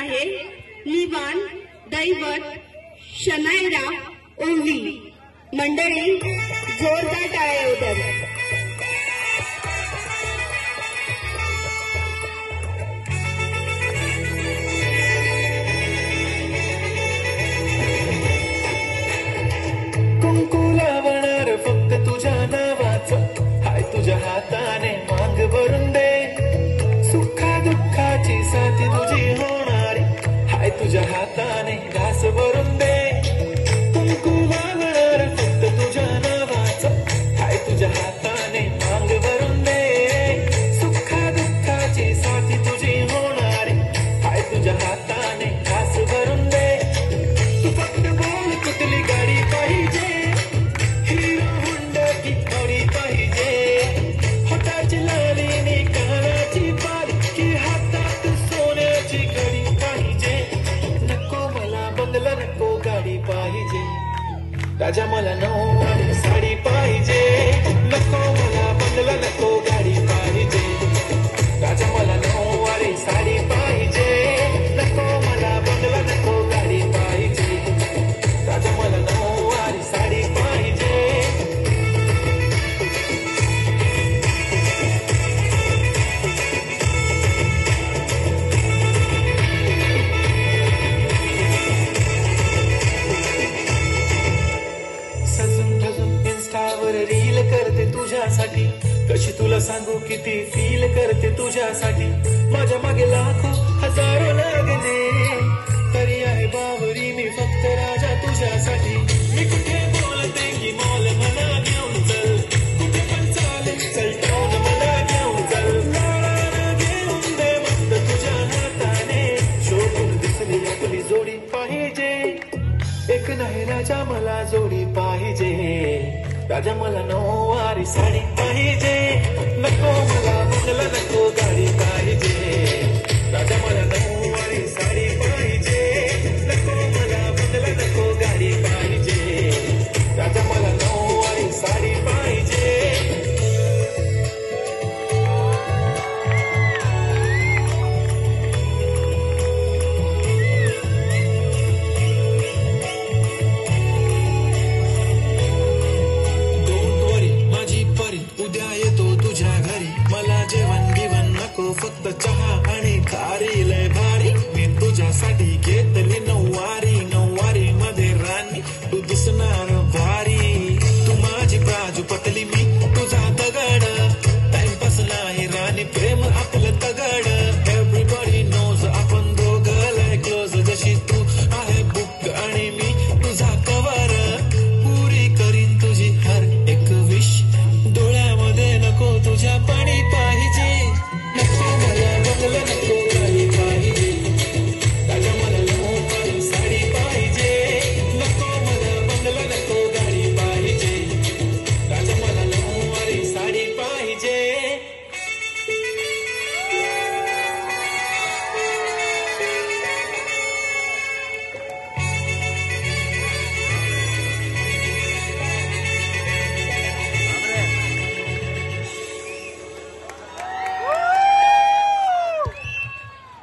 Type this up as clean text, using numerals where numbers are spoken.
आहे निवान दैवत शनायरा ओवी मंडळी जोरदार टाळ्या उद्या फक्त तुझ्या नावाचं हाय तुझ्या हाताने मांग भरून दे सुखा दुःखाची साथी तुझी होणारी हाय तुझ्या हाताने घास भरून दे कुंकू लावणार फक्त तुझ्या नावाचं हाय तुझ्या हाताने मांग भरून दे सुखा दुःखाची साथी तुझी होणारी हाय तुझ्या हाताने घास भरून दे तू फक्त बोल कुठली गाडी पाहिजे राजा मला नऊवारी साडी पाहिजे नको मला बंगला नको गाडी पाहिजे राजा मला नऊवारी साडी पाहिजे नको मला बंगला नको गाडी पाहिजे राजा मला नऊवारी साडी पाहिजे रील करते तुझ्यासाठी कशी तुला सांगू किती फील करते तुझ्यासाठी माझ्या मागे लाखो हजारो लागले तरी आहे बावरी मी फक्त राजा तुझ्यासाठी मी कुठे बोलते की मॉल मला घेऊन चल कुठे पण चालेल चल टाऊन मला घेऊन चल नाळाला घेऊन दे मस्त तुझ्या हाताने शोधून दिसली आपली जोडी पाहिजे एक नाही राजा मला जोडी पाहिजे राजा मला नऊवारी साडी पाहिजे नको मला बंगला नको गाडी पाहिजे राजा मला